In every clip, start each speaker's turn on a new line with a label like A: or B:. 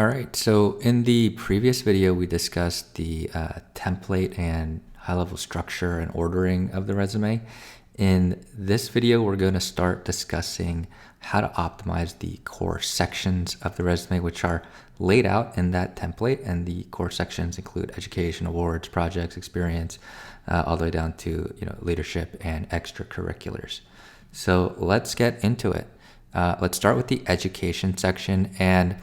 A: All right, so in the previous video, we discussed the template and high-level structure and ordering of the resume. In this video, we're going to start discussing how to optimize the core sections of the resume, which are laid out in that template. And the core sections include education, awards, projects, experience, all the way down to leadership and extracurriculars. So let's get into it. Let's start with the education section. And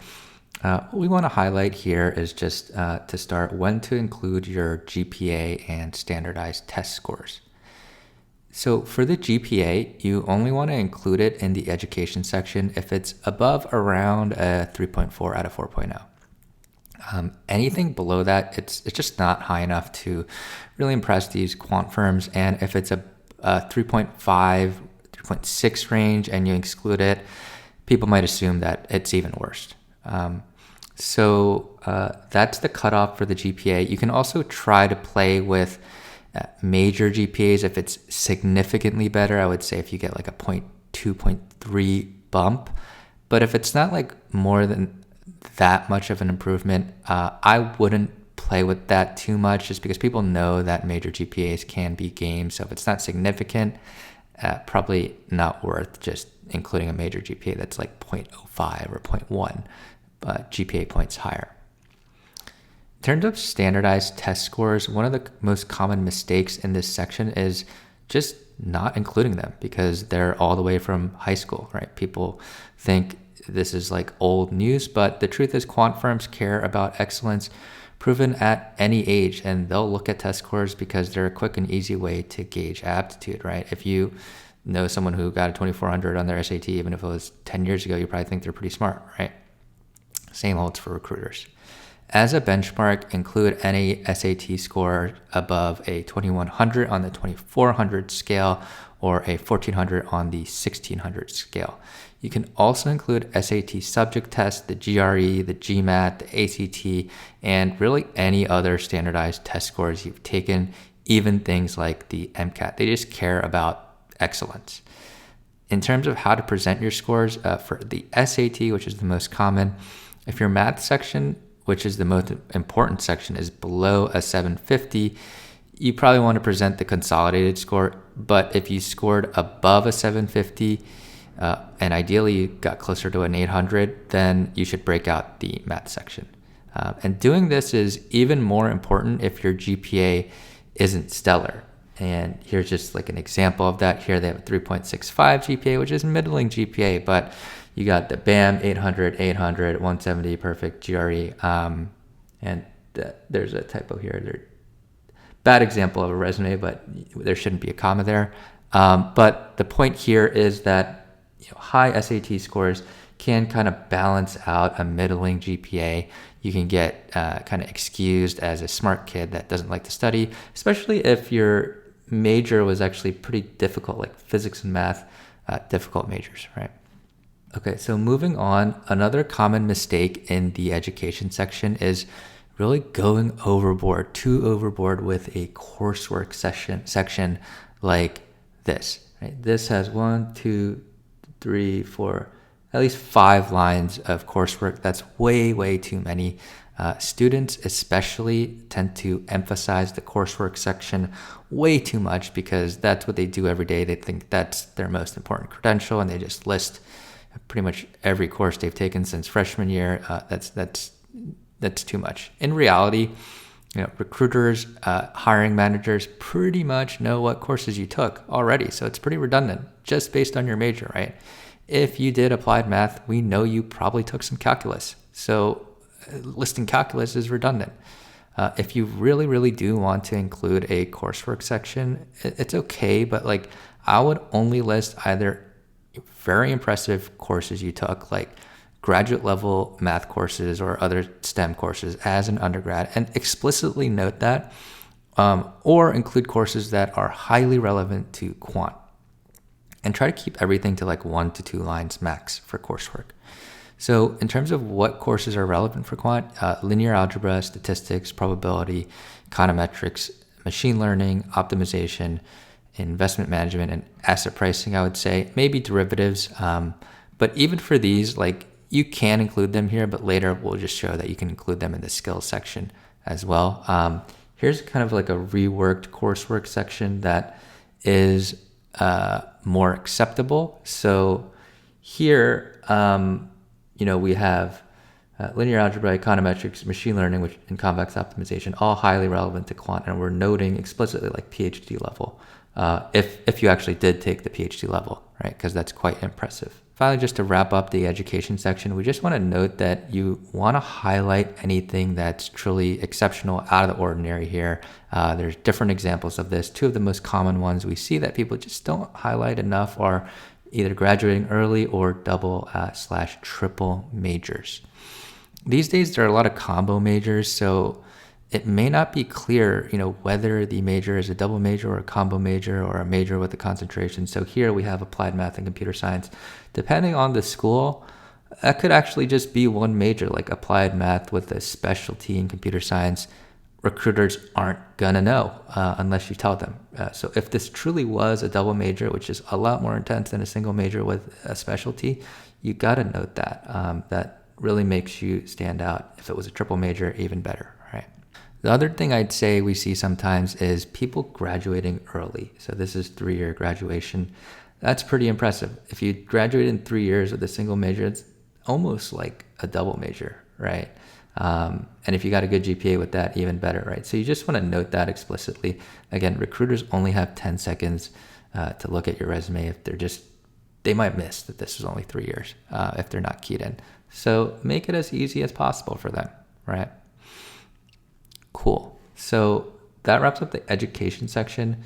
A: what we want to highlight here is just to start when to include your GPA and standardized test scores. So for the GPA, you only want to include it in the education section if it's above around a 3.4 out of 4.0. Anything below that, it's just not high enough to really impress these quant firms. And if it's a 3.5, 3.6 range and you exclude it, people might assume that it's even worse. So that's the cutoff for the GPA. You can also try to play with major GPAs if it's significantly better. I would say if you get like a 0.2, 0.3 bump. But if it's not like more than that much of an improvement, I wouldn't play with that too much just because people know that major GPAs can be gamed. So if it's not significant, probably not worth just including a major GPA that's like 0.05 or 0.1. GPA points higher. In terms of standardized test scores, one of the most common mistakes in this section is just not including them because they're all the way from high school, right? People think this is like old news, but the truth is quant firms care about excellence proven at any age, and they'll look at test scores because they're a quick and easy way to gauge aptitude, right? If you know someone who got a 2400 on their SAT, even if it was 10 years ago, you probably think they're pretty smart, right? Same holds for recruiters. As a benchmark, include any SAT score above a 2100 on the 2400 scale or a 1400 on the 1600 scale. You can also include SAT subject tests, the GRE, the GMAT, the ACT, and really any other standardized test scores you've taken, even things like the MCAT. They just care about excellence. In terms of how to present your scores, for the SAT, which is the most common, if your math section, which is the most important section, is below a 750, you probably want to present the consolidated score. But if you scored above a 750, and ideally you got closer to an 800, then you should break out the math section. And doing this is even more important if your GPA isn't stellar. And here's just like an example of that. Here they have a 3.65 GPA, which is middling GPA, but you got the BAM 800, 800, 170, perfect GRE. And there's a typo here. Bad example of a resume, but there shouldn't be a comma there. But the point here is that high SAT scores can kind of balance out a middling GPA. You can get kind of excused as a smart kid that doesn't like to study, especially if your major was actually pretty difficult, like physics and math, difficult majors, right? Okay, so moving on, another common mistake in the education section is really going too overboard with a coursework section like this, right? This has 1, 2, 3, 4, at least 5 lines of coursework. That's way, way too many. Students especially tend to emphasize the coursework section way too much because that's what they do every day. They think that's their most important credential, and they just list pretty much every course they've taken since freshman year. That's too much. In reality, recruiters, hiring managers pretty much know what courses you took already. So it's pretty redundant just based on your major, right? If you did applied math, we know you probably took some calculus. So listing calculus is redundant. If you really, really do want to include a coursework section, it's okay, but like I would only list either very impressive courses you took, like graduate level math courses or other STEM courses as an undergrad, and explicitly note that, or include courses that are highly relevant to quant. And try to keep everything to like 1 to 2 lines max for coursework. So in terms of what courses are relevant for quant, linear algebra, statistics, probability, econometrics, machine learning, optimization, investment management, and asset pricing, I would say, maybe derivatives. But even for these, like You can include them here, but later we'll just show that you can include them in the skills section as well. Here's kind of like a reworked coursework section that is more acceptable. So here, we have linear algebra, econometrics, machine learning, which and convex optimization, all highly relevant to quant, and we're noting explicitly like PhD level, if you actually did take the PhD level, right? Because that's quite impressive. Finally, just to wrap up the education section, we just want to note that you want to highlight anything that's truly exceptional, out of the ordinary here. There's different examples of this. Two of the most common ones we see that people just don't highlight enough are either graduating early or double/triple majors. These days, there are a lot of combo majors, so it may not be clear, whether the major is a double major or a combo major or a major with a concentration. So here we have applied math and computer science. Depending on the school, that could actually just be one major, like applied math with a specialty in computer science. Recruiters aren't gonna know unless you tell them. So if this truly was a double major, which is a lot more intense than a single major with a specialty, you gotta note that. That really makes you stand out. If it was a triple major, even better, right? The other thing I'd say we see sometimes is people graduating early. So this is 3-year graduation. That's pretty impressive. If you graduate in 3 years with a single major, it's almost like a double major, right? And if you got a good GPA with that, even better, right? So you just want to note that explicitly. Again, recruiters only have 10 seconds to look at your resume if they might miss that this was only 3 years if they're not keyed in. So make it as easy as possible for them, right? Cool. So that wraps up the education section.